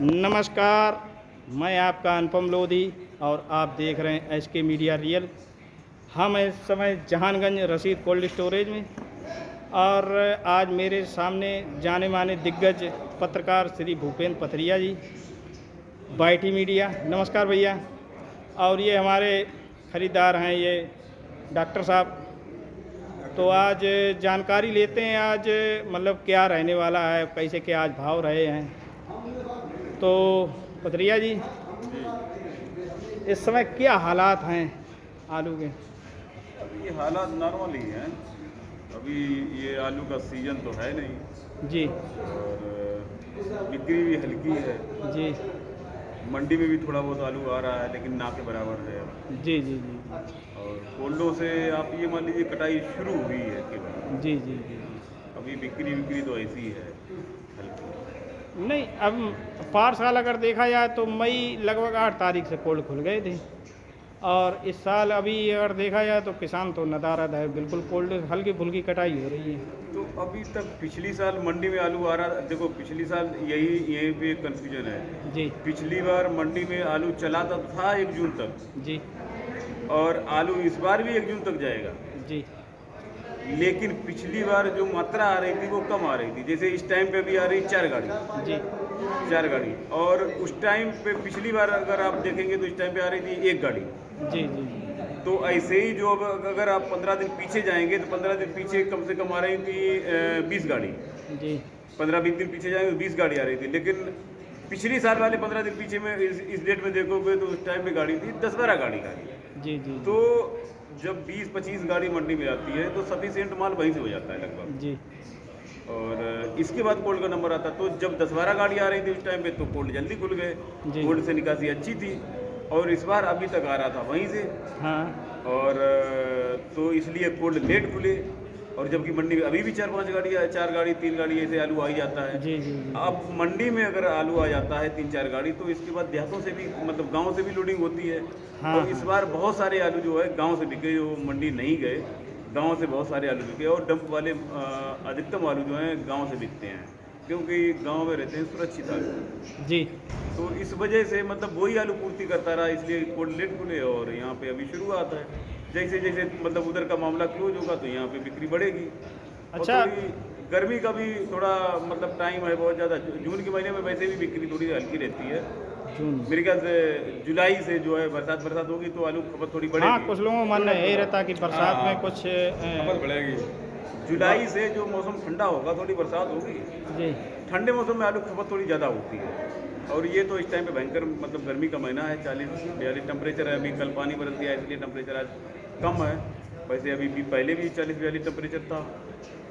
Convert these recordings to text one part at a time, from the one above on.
नमस्कार, मैं आपका अनुपम लोधी और आप देख रहे हैं एसके मीडिया रियल। हम इस समय जहानगंज रशीद कोल्ड स्टोरेज में और आज मेरे सामने जाने माने दिग्गज पत्रकार श्री भूपेंद्र पथरिया जी, बाईटी मीडिया। नमस्कार भैया। और ये हमारे ख़रीदार हैं, ये डॉक्टर साहब। तो आज जानकारी लेते हैं, आज मतलब क्या रहने वाला है, कैसे क्या आज भाव रहे हैं। तो पथरिया जी, इस समय क्या हालात हैं आलू के? अभी हालात नॉर्मल ही हैं। अभी ये आलू का सीजन तो है नहीं जी और बिक्री भी हल्की है। जी मंडी में भी थोड़ा बहुत आलू आ रहा है लेकिन ना के बराबर है। जी जी जी और कोल्डों से आप ये मान लीजिए कटाई शुरू हुई है केवल। जी जी जी। अभी बिक्री तो ऐसी ही है हल्की। नहीं, अब पार साल अगर देखा जाए तो मई लगभग 8 तारीख से कोल्ड खुल गए थे, और इस साल अभी अगर देखा जाए तो किसान तो नदारद है, बिल्कुल कोल्ड हल्की फुल्की कटाई हो रही है। तो अभी तक पिछली साल मंडी में आलू आ रहा, देखो पिछली साल यही पे कंफ्यूजन है। जी पिछली बार मंडी में आलू चला तो था 1 जून तक, जी और आलू इस बार भी 1 जून तक जाएगा। जी लेकिन पिछली बार जो मात्रा आ रही थी वो कम आ रही थी। जैसे इस टाइम पे भी आ रही 4 गाड़ी, जी 4 गाड़ी, और उस टाइम पे पिछली बार अगर आप देखेंगे तो इस टाइम पे आ रही थी 1 गाड़ी। जी जी तो ऐसे ही जो अगर आप 15 दिन पीछे जाएंगे तो 15 दिन पीछे कम से कम आ रही थी 20 गाड़ी। जी 15-20 दिन पीछे जाएंगे तो 20 गाड़ी आ रही थी। लेकिन पिछली साल वाले 15 दिन पीछे में इस डेट में देखोगे तो उस टाइम में गाड़ी थी 10-12 गाड़ी का। जी जी तो जब 20-25 गाड़ी मंडी में आती है तो सफिशिएंट माल वहीं से हो जाता है लगभग। जी और इसके बाद कोल्ड का नंबर आता, तो जब 10-12 गाड़ी आ रही थी उस टाइम पे तो कोल्ड जल्दी खुल गए। जी। कोल्ड से निकासी अच्छी थी, और इस बार अभी तक आ रहा था वहीं से। हाँ और तो इसलिए कोल्ड लेट खुले, और जबकि मंडी में अभी भी 4-5 गाड़ी, 4 गाड़ी 3 गाड़ी ऐसे आलू आ ही जाता है। जी जी जी अब मंडी में अगर आलू आ जाता है 3-4 गाड़ी, तो इसके बाद देहातों से भी, मतलब गांव से भी लोडिंग होती है। हाँ, और इस बार बहुत सारे आलू जो है गांव से बिके, जो मंडी नहीं गए, गांव से बहुत सारे आलू बिके। और डंप वाले अधिकतम आलू जो हैं गांव से बिकते हैं, क्योंकि गांव में रहते हैं सुरक्षित आलू। जी तो इस वजह से मतलब वही आलू पूर्ति करता रहा, इसलिए कोल्ड लेट खुले। और यहाँ पे अभी शुरुआत है, जैसे जैसे मतलब उधर का मामला क्लोज होगा तो यहाँ पे बिक्री बढ़ेगी। अच्छा। और थोड़ी गर्मी का भी थोड़ा मतलब टाइम है बहुत ज़्यादा। जून के महीने में वैसे भी बिक्री थोड़ी हल्की रहती है। जून मेरे ख्याल से जुलाई से जो है बरसात होगी तो आलू खपत थोड़ी बढ़ेगी। हाँ, कुछ लोगों का मन यही रहता कि बरसात में कुछ खपत बढ़ेगी। जुलाई से जो मौसम ठंडा होगा, थोड़ी बरसात होगी, जी ठंडे मौसम में आलू खपत थोड़ी ज़्यादा होती है। और ये तो इस टाइम पे भयंकर मतलब गर्मी का महीना है, 40-42 टेम्परेचर है। अभी कल पानी बरस दिया इसलिए टेम्परेचर आज कम है। वैसे अभी भी पहले भी 40-42 टेम्परेचर था,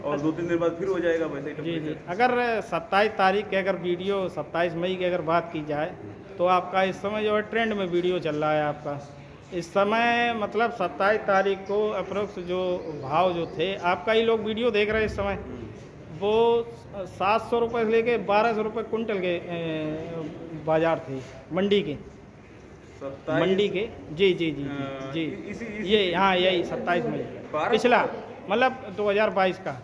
और 2-3 दिन बाद फिर हो जाएगा वैसे ही जी जी। टेम्परेचर। अगर 27 तारीख की अगर वीडियो, 27 मई की अगर बात की जाए तो आपका इस समय जो है ट्रेंड में वीडियो चल रहा है आपका। इस समय मतलब 27 तारीख को अप्रोक्स जो भाव जो थे, आपका ही लोग वीडियो देख रहे हैं इस समय, वो 700 रुपये से लेके 1200 रुपये कुंटल के बाजार थे मंडी के। 27 मंडी के जी जी जी जी जी। ये हाँ, यही 27 मई पिछला, मतलब 2022 का।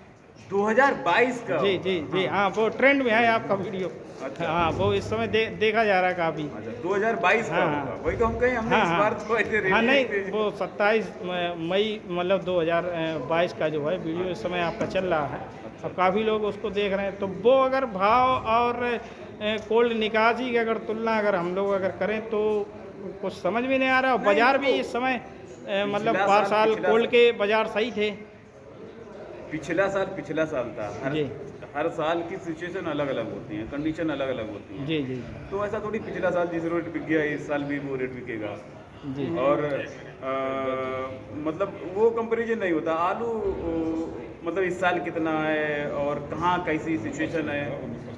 2022 का जी जी जी हाँ, वो ट्रेंड में है आपका वीडियो। अच्छा। हाँ, वो इस समय देखा जा रहा है काफ़ी। अच्छा, 2022 का हाँ, होगा। हाँ। वही तो हम कहें, हमने हाँ इस हाँ बार तो ऐसे हाँ, रेडी नहीं, थे। वो 27 मई मतलब 2022 का जो है वीडियो इस समय आपका चल रहा है, और काफ़ी लोग उसको देख रहे हैं। तो वो अगर भाव और कोल्ड निकासी की अगर तुलना अगर हम लोग अगर करें तो कुछ समझ में नहीं आ रहा। और नहीं, बाज़ार भी देखो, इस समय मतलब पिछला पार साल पिछला कोल्ड के बाज़ार सही थे। पिछला साल था। जी हर साल की सिचुएशन अलग अलग होती है, कंडीशन अलग अलग होती है। जी जी तो ऐसा थोड़ी पिछला साल जिस रेट बिक गया इस साल भी वो रेट बिकेगा। जी और मतलब वो कंपैरिजन नहीं होता। आलू मतलब इस साल कितना है और कहाँ कैसी सिचुएशन है,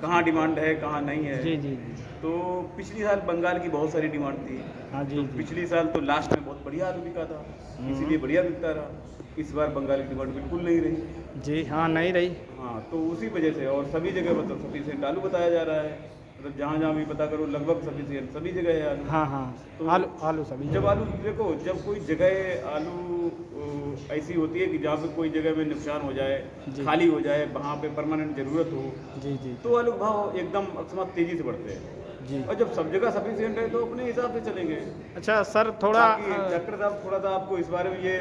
कहाँ डिमांड है कहाँ नहीं है। जी जी जी तो पिछली साल बंगाल की बहुत सारी डिमांड थी। हाँ जी तो जी पिछली साल तो लास्ट में बहुत बढ़िया आलू बिका था, इसीलिए बढ़िया बिकता रहा। इस बार बंगाल की डिमांड बिल्कुल नहीं रही। जी हाँ, नहीं रही। हाँ, तो उसी वजह से, और सभी जगह मतलब सफिशिएंट आलू बताया जा रहा है। मतलब जहाँ जहाँ भी पता करो लगभग सफिशिएंट सभी जगह है आलू। हाँ हाँ, तो आलू सभी जब आलू देखो, जब कोई जगह आलू ऐसी होती है कि जहाँ पे कोई जगह में नुकसान हो जाए, जी। खाली हो जाए, वहाँ पे परमानेंट ज़रूरत हो, जी जी तो आलू के भाव एकदम अकस्मात तेज़ी से बढ़ते हैं। जी। और जब सब जगह सफिशिएंट है तो अपने हिसाब से चलेंगे। अच्छा सर, थोड़ा डॉक्टर साहब थोड़ा सा आपको इस बारे में ये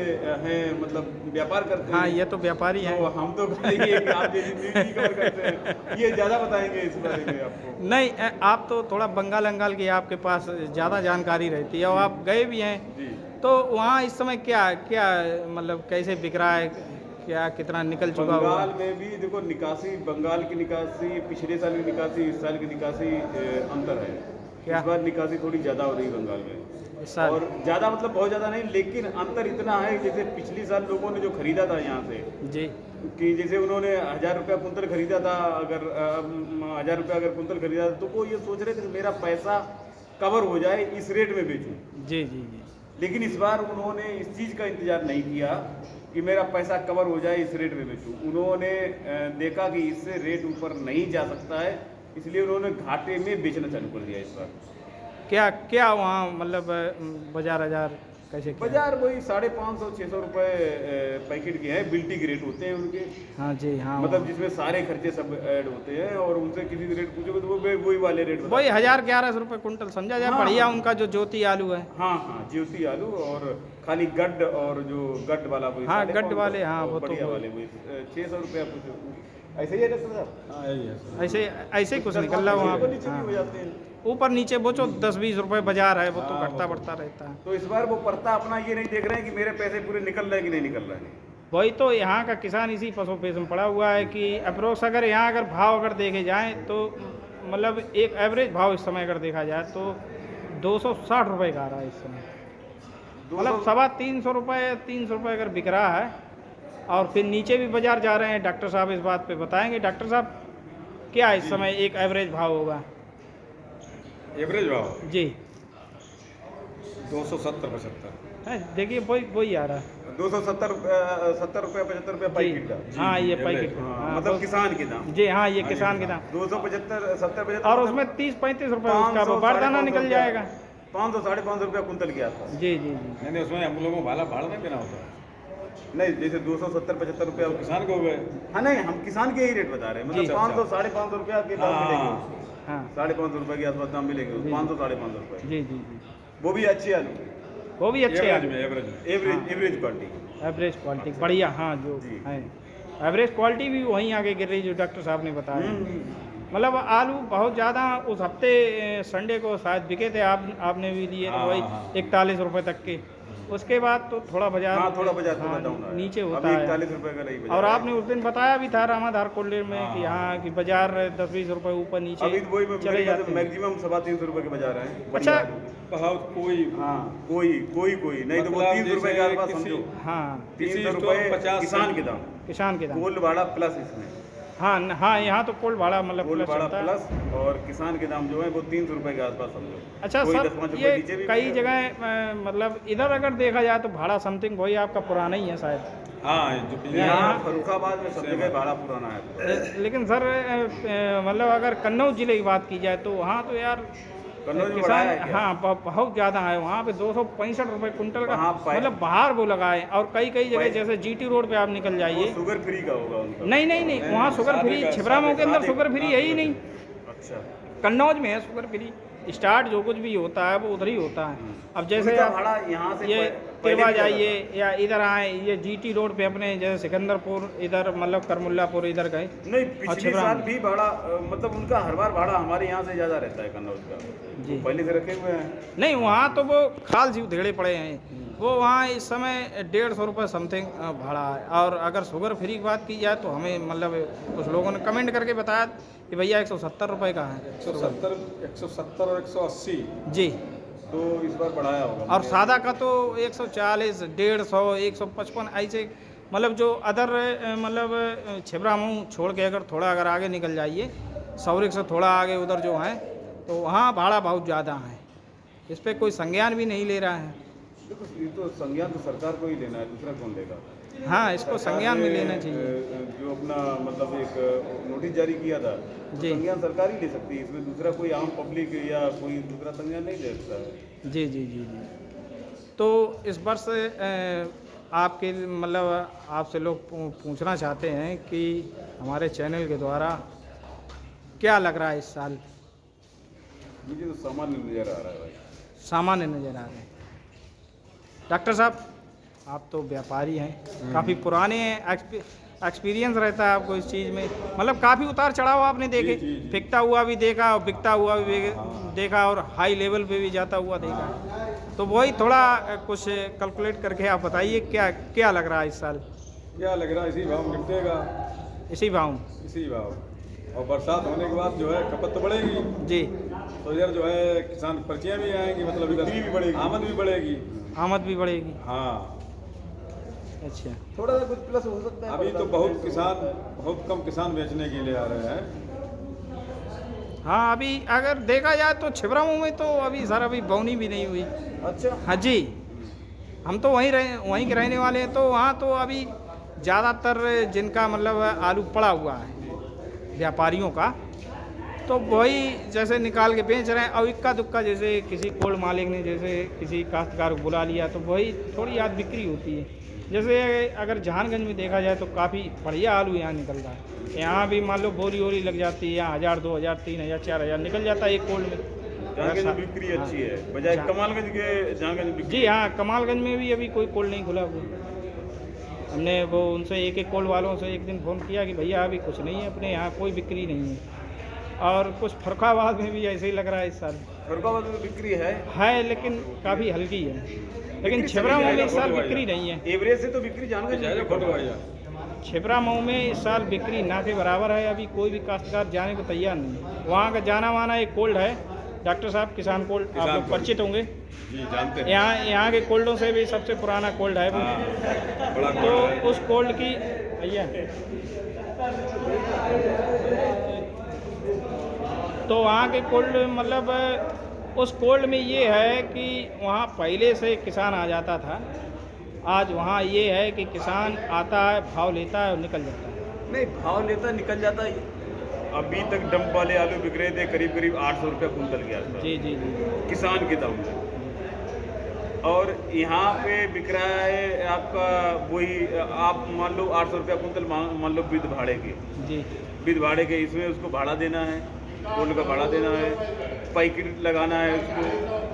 है, मतलब व्यापार करते हाँ, हैं, ये तो व्यापारी तो हैं। हम तो खाली ये कि आप जैसी न्यूज़ ही कवर करते हैं, ये ज़्यादा बताएंगे इस बारे में आपको। नहीं, आप तो थोड़ा बंगाल अंगाल की आपके पास ज़्यादा जानकारी रहती है और आप गए भी हैं, जी। तो वहाँ इस समय क्या क्या मतलब कैसे बिक रहा है, क्या कितना निकल चुका हुआ? बंगाल में भी देखो निकासी, बंगाल की निकासी पिछले साल की निकासी, इस साल की निकासी अंतर है। क्या? इस बार निकासी थोड़ी ज़्यादा हो रही है बंगाल में, इस साल? और ज़्यादा मतलब बहुत ज़्यादा नहीं, लेकिन अंतर इतना है जैसे पिछले साल लोगों ने जो खरीदा था यहाँ से, जी कि जैसे उन्होंने 1000 रुपया कुंतल खरीदा था, अगर 1000 रुपया अगर कुंतल खरीदा था, तो वो ये सोच रहे थे कि मेरा पैसा कवर हो जाए, इस रेट में बेचूं। जी जी जी। लेकिन इस बार उन्होंने इस चीज़ का इंतजार नहीं किया कि मेरा पैसा कवर हो जाए, इस रेट में बेचूं। उन्होंने देखा कि इससे रेट ऊपर नहीं जा सकता है, इसलिए उन्होंने घाटे में बेचना चालू कर दिया इस बार। क्या क्या वहाँ मतलब बाजार हजार कैसे क्या? बाजार वही 550-600 रुपये पैकेट के हैं, बिल्टी के रेट होते हैं उनके, हाँ जी हाँ, मतलब जिसमें सारे खर्चे सब ऐड होते हैं, और उनसे किसी भी रेट पूछोगे तो वो वही वाले रेट बताते वही 1011 रुपये कुंटल समझा जाए। हाँ, बढ़िया हाँ। उनका जो ज्योति आलू है। हैं। हाँ हाँ, ज्योति आलू, और खाली गड्ड, और जो गड्ड वाला वही हाँ, 550, गड्ड वाले, हाँ, और वो तो बढ़िया वही। वाले वही 600 रुपया कुछ ऐसे ही है डॉक्टर साहब। हाँ यही है, ऐसे ऐसे ही कुछ निकल रहा वहाँ ऊपर नीचे भी हाँ। हो जाते हैं। ऊपर नीचे वो जो 10-20 रुपये बाजार है, वो तो हाँ, घटता वो तो- बढ़ता रहता है। तो इस बार वो पड़ता अपना ये नहीं देख रहे हैं कि मेरे पैसे पूरे निकल रहे हैं कि नहीं निकल रहे हैं। वही तो, यहाँ का किसान इसी पसोपेश में पड़ा हुआ है कि अप्रोक्स अगर यहाँ अगर भाव अगर देखे जाएँ तो मतलब एक एवरेज भाव इस समय अगर देखा जाए तो 260 रुपये का आ रहा है इस समय। मतलब 350 रुपये 300 रुपये अगर बिक रहा है, और फिर नीचे भी बाजार जा रहे हैं। डॉक्टर साहब इस बात पे बताएंगे। डॉक्टर साहब, क्या इस समय एक एवरेज भाव होगा? एवरेज भाव जी 270-75। है, देखिए वही आ रहा है 270 70 रुपया 75 रुपया जी। पैकेट का। हाँ, ये एवरेज। पैकेट का। हाँ, हाँ, मतलब वो- किसान के दाम। जी हाँ, ये किसान के दाम। 275 70 और उसमें 30-35 रुपये उसका 500, बारदाना निकल 550 जाएगा। 500-550 रुपया कुंतल के आसपास। जी जी जी। नहीं उसमें हम लोगों को भाड़ा नहीं देना होता, नहीं, जैसे 270-75 रुपया किसान को हो गए। हाँ, नहीं हम किसान के ही रेट बता रहे हैं, जी। मतलब 500-550 रुपया के दाम मिलेंगे। हाँ 550 रुपये के आसपास दाम मिलेंगे, जी। 500-550 रुपये। जी जी जी। वो भी अच्छे आलू, वो भी अच्छे एवरेज हैं, में एवरेज में एवरेज क्वालिटी। एवरेज क्वालिटी बढ़िया। हाँ, जो जी। है एवरेज क्वालिटी भी वहीं आगे गिर रही जो डॉक्टर साहब ने बताया। मतलब आलू बहुत ज़्यादा उस हफ्ते संडे को शायद बिके थे, आपने भी लिए थे हाँ, वही हाँ। 41 रुपये तक के। उसके बाद तो थोड़ा बाजार हाँ, थोड़ा बाजार थोड़ा हाँ, डाउन है, नीचे अभी होता है। 41 रुपये का नहीं बाजार और है। आपने उस दिन बताया भी था रामाधार कोल्ड में कि हाँ। हाँ कि बाजार 10-20 रुपये ऊपर नीचे अभी वही चले जाते हैं। मैक्सिमम 350 रुपये के बाजार है। अच्छा। बहुत कोई हाँ, कोई नहीं तो वो मतलब 300 रुपये के जैसे आसपास किसी- समझो। हाँ, 300 स्टोर रुपये 50 किसान के दाम, किसान के दाम। कोल्ड भाड़ा प्लस इसमें, हाँ हाँ, यहाँ तो कोल्ड भाड़ा मतलब कोल्ड प्लस भाड़ा चलता है। प्लस, और किसान के दाम जो है वो 300 रुपये के आसपास समझो। अच्छा कोई सर, 10-5 रुपये ये नीचे भी कई मिलेगा। जगह मतलब इधर अगर देखा जाए तो भाड़ा समथिंग वही आपका पुराना ही है शायद। हाँ जो पिछले यहाँ फर्रुखाबाद में सब जगह भाड़ा पुराना है। लेकिन सर मतलब अगर कन्नौज जिले की बात की जाए तो वहाँ तो यार कन्नौज में बढ़ाया है किसान क्या? हाँ बहुत ज़्यादा है वहाँ पे 265 रुपये कुंटल का, वहाँ मतलब बाहर वो लगाए। और कई जगह जैसे GT रोड पे आप निकल वो जाइए, शुगर फ्री का होगा उनका। नहीं वहाँ शुगर फ्री, सादे का- छिबरामऊ के अंदर सादे- शुगर फ्री है ही नहीं। अच्छा, कन्नौज में है शुगर फ्री। स्टार्ट जो कुछ भी होता है वो उधर ही होता है। अब जैसे उनका आप भाड़ा यहाँ से ये पहले तिरवा भी लगा जाइए या इधर आए, ये GT रोड पे अपने जैसे सिकंदरपुर इधर मतलब करमुल्लापुर इधर गए। था। नहीं, पिछले छिबरामऊ साल भी भाड़ा मतलब उनका हर बार भाड़ा हमारे यहाँ से ज़्यादा रहता है कन्नौज का। जी। वो पहले से रखे हुए हैं। नहीं, वहाँ तो वो खाल जी उधेड़े पड़े हैं। वो वहाँ इस समय 150 रुपये समथिंग भाड़ा है। और अगर शुगर फ्री की बात की जाए तो हमें मतलब कुछ लोगों ने कमेंट करके बताया कि भैया 170 रुपये का है। 170 और 180 जी। तो इस बार बढ़ाया होगा। और सादा का तो 140, 150, 155 ऐसे, मतलब जो अदर मतलब छिबरामऊ छोड़ के अगर थोड़ा अगर आगे निकल जाइए, सौरिक से थोड़ा आगे उधर जो है तो वहाँ भाड़ा बहुत ज़्यादा है। इस पर कोई संज्ञान भी नहीं ले रहा है। देखो, ये तो संज्ञान तो सरकार को ही लेना है, दूसरा कौन लेगा? हाँ, इसको संज्ञान में सरकार ने, लेना चाहिए। जो अपना मतलब एक नोटिस जारी किया था, जी। संज्ञान सरकार ही ले सकती है, इसमें दूसरा कोई आम पब्लिक या कोई दूसरा संज्ञान नहीं ले सकता है। जी जी जी जी। तो इस वर्ष आपके मतलब आपसे लोग पूछना चाहते हैं कि हमारे चैनल के द्वारा क्या लग रहा है इस साल मुझे तो सामान्य नज़र आ रहा है भाई। सामान्य नज़र आ रहे हैं। डॉक्टर साहब, आप तो व्यापारी हैं, काफ़ी पुराने हैं, एक्सपीरियंस रहता है आपको इस चीज़ में, मतलब काफ़ी उतार चढ़ाव आपने देखे, जी, जी। बिकता हुआ भी देखा और बिकता हुआ भी देखा और हाई लेवल पे भी जाता हुआ देखा। तो वही थोड़ा कुछ कैलकुलेट करके आप बताइए क्या क्या लग रहा है इस साल क्या लग रहा है इसी भाव में निपटेगा, इसी भाव में? इसी भाव। और बरसात होने के बाद जो है खपत तो बढ़ेगी, जी, तो इधर जो है किसान पर्चियाँ भी आएंगी, मतलब इधर भी बढ़ेगी, आमद भी बढ़ेगी। आमद भी बढ़ेगी। हाँ, अच्छा, थोड़ा सा कुछ प्लस हो सकता है। अभी तो बहुत कम किसान बेचने के लिए आ रहे हैं। हाँ, अभी अगर देखा जाए तो छिबरामऊ में तो अभी सर अभी बौनी भी नहीं हुई। अच्छा, हाँ जी, हम तो वहीं के रहने वाले हैं, तो वहाँ तो अभी ज़्यादातर जिनका मतलब आलू पड़ा हुआ है व्यापारियों का, तो वही जैसे निकाल के बेच रहे हैं। और इक्का दुक्का जैसे किसी कोल्ड मालिक ने जैसे किसी काश्तकार को बुला लिया तो वही थोड़ी याद बिक्री होती है। जैसे अगर जहानगंज में देखा जाए तो काफ़ी बढ़िया आलू यहाँ निकल रहा है। यहाँ भी मान लो बोरी वोरी लग जाती है, यहाँ 1000, 2000, 3000, 4000 निकल जाता है एक कोल्ड में। जहांगंज में बिक्री अच्छी है बजाय कमालगंज के। जहांगंज में बिक्री जी हाँ, कमालगंज में भी अभी कोई कोल्ड नहीं खुला हुआ। हमने वो उनसे एक कोल्ड वालों से एक दिन फ़ोन किया कि भैया अभी कुछ नहीं है, अपने यहाँ कोई बिक्री नहीं है। और कुछ फर्रुखाबाद में भी ऐसे ही लग रहा है इस साल फर्रुखाबाद में बिक्री है, लेकिन काफ़ी हल्की है। लेकिन छिबरामऊ में इस साल बिक्री नहीं है। एवरेज से तो बिक्री जहांगंज में फोटो भैया, छिबरामऊ में इस साल बिक्री ना के बराबर है। अभी कोई भी काश्तकार जाने को तैयार नहीं है। वहाँ का जाना माना एक कोल्ड है डॉक्टर साहब, किसान कोल्ड, आप लोग परिचित होंगे। जी जानते हैं। यहाँ के कोल्डों से भी सबसे पुराना कोल्ड है वो। बड़ा तो कोल्ड है। उस कोल्ड की भैया, तो वहाँ के कोल्ड मतलब उस कोल्ड में ये है कि वहाँ पहले से किसान आ जाता था। आज वहाँ ये है कि किसान आता है, भाव लेता है और निकल जाता है। नहीं, भाव लेता निकल जाता है। अभी तक डंप वाले आलू बिक रहे थे करीब करीब 800 रुपये कुंटल के आसपास, जी जी जी, किसान के दाम में। और यहाँ पे बिक रहा है आपका वही, आप मान लो 800 रुपया कुंटल मान लो विद भाड़े के। जी विद भाड़े के इसमें उसको भाड़ा देना है, कोल्ड का भाड़ा देना है, पैकेट लगाना है उसको,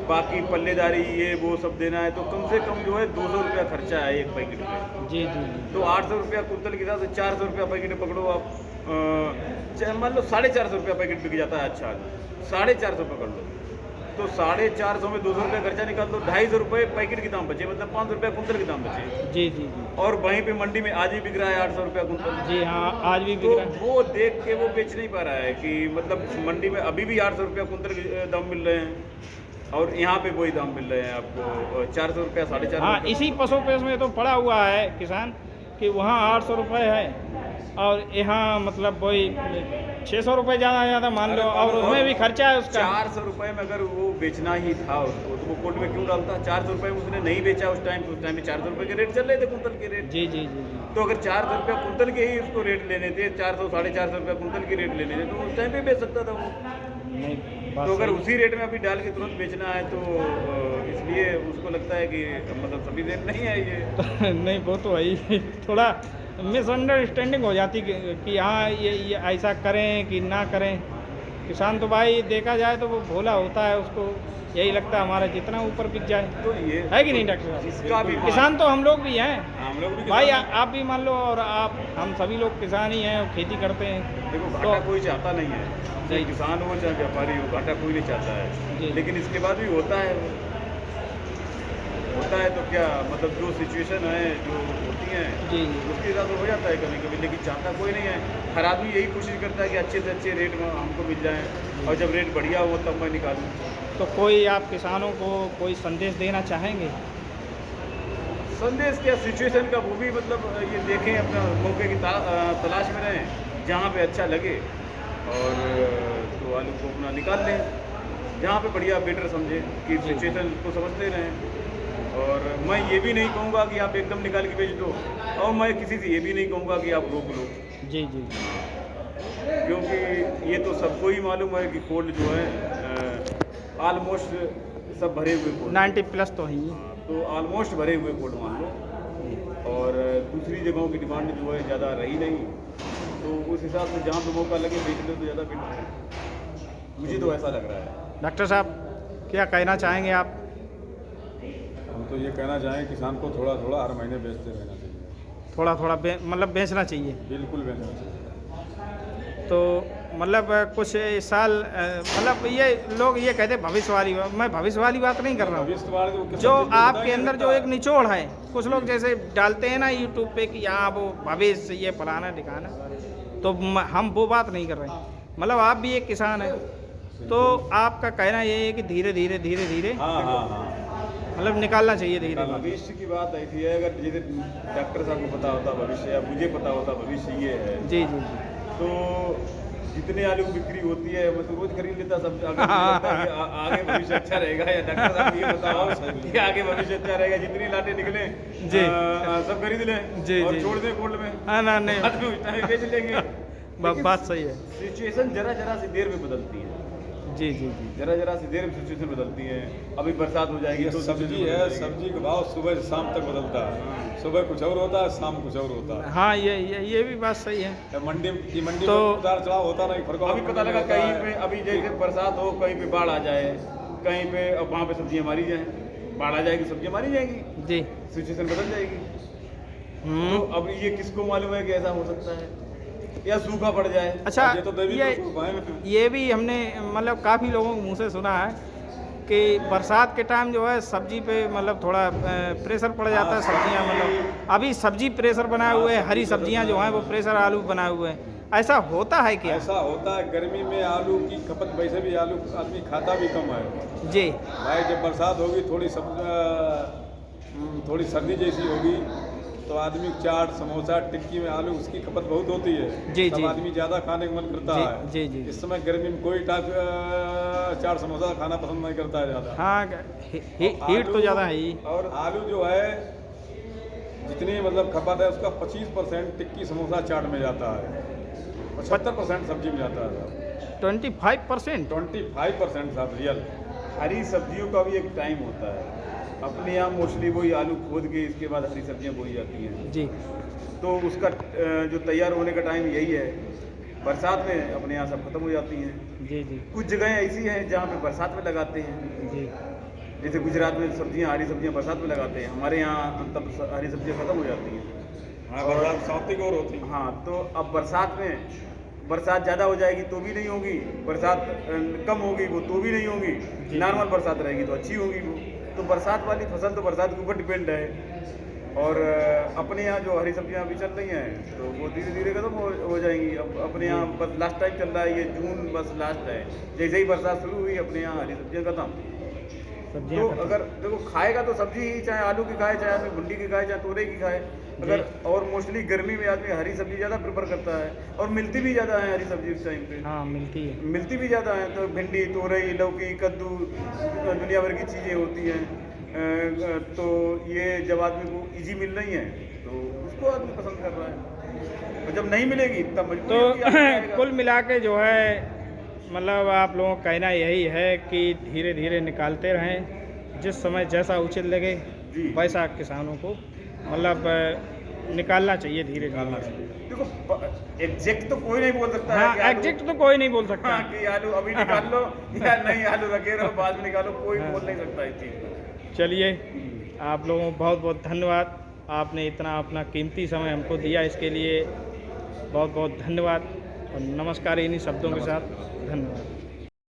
बाकी पल्लेदारी ये वो सब देना है। तो कम से कम जो है 200 रुपया खर्चा है एक पैकेट में। जी जी जी, तो 800 रुपया कुंटल के हिसाब से 400 रुपया पैकेट पकड़ो आप। मान लो 450 रुपया पैकेट बिक जाता है। अच्छा, 450 पकड़ लो तो 450 में 200 रुपया खर्चा निकाल दो, 250 रुपये पैकेट के दाम बचे, मतलब 500 रुपया कुंटल के दाम बचे। जी जी जी, और वहीं पे मंडी में आज ही बिक रहा है 800 रुपया कुंटल। जी हाँ, आज भी तो बिक रहा है। वो देख के वो बेच नहीं पा रहा है कि मतलब मंडी में अभी भी 800 रुपया कुंटल के दाम मिल रहे हैं और यहाँ पे वही दाम मिल रहे हैं आपको 400 रुपया, 450 हाँ, रुपया। इसी पशुपेश में तो पड़ा हुआ है किसान कि वहाँ 800 रुपये है और यहाँ मतलब वही 600 रुपये ज़्यादा मान लो, और उसमें भी खर्चा है उसका। 400 रुपये में अगर वो बेचना ही था उसको तो वो कोल्ड में क्यों डालता? 400 रुपये में उसने नहीं बेचा उस टाइम में 400 रुपये के रेट चल रहे थे कुंटल के रेट। जी जी जी जी, तो अगर 400 रुपया कुंटल के ही उसको रेट लेने थे, 400 450 रुपया कुंटल के रेट लेने थे, तो उस टाइम पे बेच सकता था वो। नहीं बात तो अगर सही। उसी रेट में अभी डाल के तुरंत बेचना है तो इसलिए उसको लगता है कि मतलब सभी रेट नहीं है ये। नहीं वो तो है ही, थोड़ा मिसअंडरस्टैंडिंग हो जाती कि हाँ ये ऐसा करें कि ना करें। किसान तो भाई देखा जाए तो वो भोला होता है, उसको यही लगता है हमारा जितना ऊपर बिक जाए, तो ये है कि नहीं डॉक्टर साहब? इसका भी किसान तो हम लोग भी हैं हम लोग भी भाई, किसान आप भी मान लो और आप, हम सभी लोग किसान ही हैं और खेती करते हैं। देखो तो घाटा कोई चाहता नहीं है, चाहे किसान हो चाहे व्यापारी हो, घाटा कोई नहीं चाहता जी। है। लेकिन इसके बाद भी होता है तो क्या मतलब जो सिचुएशन है जो होती हैं जी जी, उसके हिसाब से हो जाता है कभी कभी, लेकिन चाहता कोई नहीं है। हर आदमी यही कोशिश करता है कि अच्छे से अच्छे रेट में हमको मिल जाए और जब रेट बढ़िया हो तब मैं निकालूँ। तो कोई आप किसानों को कोई संदेश देना चाहेंगे? संदेश क्या, सिचुएशन का वो भी मतलब ये देखें, अपना मौके की तलाश में रहें, जहाँ पे अच्छा लगे और तो आलू को अपना निकाल लें, जहाँ पे बढ़िया बेटर समझे कि सिचुएशन को समझते रहें। और मैं ये भी नहीं कहूँगा कि आप एकदम निकाल के बेच दो, और मैं किसी से ये भी नहीं कहूँगा कि आप रोक लो, जी जी, क्योंकि ये तो सबको ही मालूम है कि कोल्ड जो है ऑलमोस्ट सब भरे हुए कोल्ड, 90+ तो है ही। तो ऑलमोस्ट भरे हुए कोल्ड मान लो। और दूसरी जगहों की डिमांड जो है ज़्यादा रही नहीं, तो उस हिसाब से जहाँ पे मौका लगे बेच लो तो ज़्यादा बेटर है, मुझे तो ऐसा लग रहा है। डॉक्टर साहब क्या कहना चाहेंगे आप? हम तो ये कहना चाहें किसान को थोड़ा थोड़ा हर महीने बेचते रहना चाहिए। थोड़ा थोड़ा मतलब बेचना चाहिए। बिल्कुल बेचना चाहिए। तो मतलब कुछ इस साल मतलब ये लोग ये कहते भविष्य वाली बात, मैं भविष्य वाली बात नहीं कर रहा हूँ, भविष्य वाले तो जो किसान आपके अंदर जो एक निचोड़ है, कुछ लोग जैसे डालते हैं ना यूट्यूब पे कि यहाँ वो भविष्य ये फलाना ठिकाना, तो हम वो बात नहीं कर रहे। मतलब आप भी एक किसान है, तो आपका कहना ये है कि धीरे धीरे धीरे धीरे हाँ हाँ हाँ मतलब निकालना चाहिए धीरे धीरे। भविष्य की बात ऐसी है, अगर जैसे डॉक्टर साहब को पता होता भविष्य या मुझे पता होता भविष्य ये है, जी जी जी। तो जितने आलू की बिक्री होती है मैं तो रोज खरीद लेता सब। अगर मुझे लगता है कि आगे भविष्य अच्छा रहेगा, या डॉक्टर साहब ये बताओ कि आगे भविष्य अच्छा रहेगा, जितनी लाटे निकले जी सब खरीद लें जी और जी। छोड़ दें कोल्ड में, हाँ ना नहीं बाद में उस टाइम बेच लेंगे। बात सही है। सिचुएशन जरा जरा सी देर में बदलती है, जी जी जी। जरा जरा सी देर में सिचुएशन बदलती है। अभी बरसात हो जाएगी ये तो सब्जी है, सब्जी का भाव सुबह से शाम तक बदलता है। सुबह कुछ और होता है, शाम कुछ और होता है। हाँ ये भी बात सही है। मंडी तो में उतार चढ़ाव होता नहीं, फर्क अभी पता लगा कहीं पे अभी जैसे बरसात हो, कहीं पे बाढ़ आ जाए, कहीं पे अब वहाँ पे सब्जियाँ मारी जाए, बाढ़ आ जाएगी सब्जियाँ मारी जाएंगी, जी। सिचुएशन बदल जाएगी। तो अब ये किसको मालूम है कि ऐसा हो सकता है या सूखा पड़ जाए। अच्छा ये तो दैवीय ये भी हमने मतलब काफ़ी लोगों के मुँह से सुना है कि बरसात के टाइम जो है सब्जी पे मतलब थोड़ा प्रेशर पड़ जाता है। सब्जियां मतलब अभी सब्जी प्रेशर बनाए हुए है, हरी सब्जियां जो हैं वो प्रेशर आलू बनाए हुए हैं, ऐसा होता है क्या? ऐसा होता है, गर्मी में आलू की खपत, वैसे भी आलू आदमी खाता भी कम है जी भाई। जब बरसात होगी थोड़ी सर्दी जैसी होगी तो आदमी चाट समोसा टिक्की में आलू उसकी खपत बहुत होती है। जी तब जी आदमी ज़्यादा खाने का मन करता जी, है। जी जी। इस समय गर्मी में कोई चाट समोसा खाना पसंद नहीं करता है ज़्यादा। हाँ हीट तो ज़्यादा है ही। और आलू जो है जितनी मतलब खपत है उसका 25% टिक्की समोसा चाट में जाता है, 75% सब्जी में जाता है। 25%? 25% साहब रियल। हरी सब्जियों का भी एक टाइम होता है। अपने यहाँ मोस्टली वही आलू खोद के इसके बाद हरी सब्जियाँ बोई जाती हैं जी। तो उसका जो तैयार होने का टाइम यही है। बरसात में अपने यहाँ सब खत्म हो जाती हैं। जी जी कुछ जगहें ऐसी हैं जहाँ पे बरसात में लगाते हैं, जी। जैसे गुजरात में सब्जियाँ हरी सब्जियाँ बरसात में लगाते हैं, हमारे यहाँ तब हरी सब्जियाँ खत्म हो जाती हैं। हाँ, बरसात सावती और होती है। हाँ, तो अब बरसात में बरसात ज़्यादा हो जाएगी तो भी नहीं होगी, बरसात कम होगी वो तो भी नहीं होगी, नॉर्मल बरसात रहेगी तो अच्छी होगी वो। तो बरसात वाली फसल तो बरसात के ऊपर डिपेंड है। और अपने यहाँ जो हरी सब्जियाँ अभी चल रही हैं तो वो धीरे धीरे खत्म हो जाएंगी। अब अपने यहाँ बस लास्ट टाइम चल रहा है, ये जून बस लास्ट है। जैसे ही बरसात शुरू हुई अपने यहाँ हरी सब्जियाँ खत्म। तो अगर देखो खाएगा तो सब्जी ही, चाहे आलू की खाए, चाहे आदमी भिंडी की खाए, चाहे तोरई की खाए, अगर और मोस्टली गर्मी में आदमी हरी सब्जी ज़्यादा प्रेफर करता है और मिलती भी ज़्यादा है हरी सब्जी इस टाइम पे। हाँ मिलती है, मिलती भी ज़्यादा है। तो भिंडी, तोरई, लौकी, कद्दू, दुनिया भर की चीज़ें होती हैं। तो ये जब आदमी को इजी मिल रही है तो उसको आदमी पसंद कर रहा है, और जब नहीं मिलेगी तब मजबूरी होगी आदमी खाएगा। कुल मिला के जो है मतलब आप लोगों का कहना यही है कि धीरे धीरे निकालते रहें, जिस समय जैसा उचित लगे वैसा किसानों को मतलब निकालना चाहिए, धीरे निकालना चाहिए। देखो एग्जैक्ट तो कोई नहीं बोल सकता हाँ, है कि एग्जैक्ट तो कोई नहीं बोल सकता। हाँ, कि आलू अभी निकाल लो या नहीं आलू रखे रहो बाद में निकालो, कोई बोल नहीं सकता इस चीज़ को। चलिए, आप लोगों को बहुत बहुत धन्यवाद, आपने इतना अपना कीमती समय हमको दिया, इसके लिए बहुत बहुत धन्यवाद और नमस्कार इन्हीं शब्दों के साथ, धन्यवाद।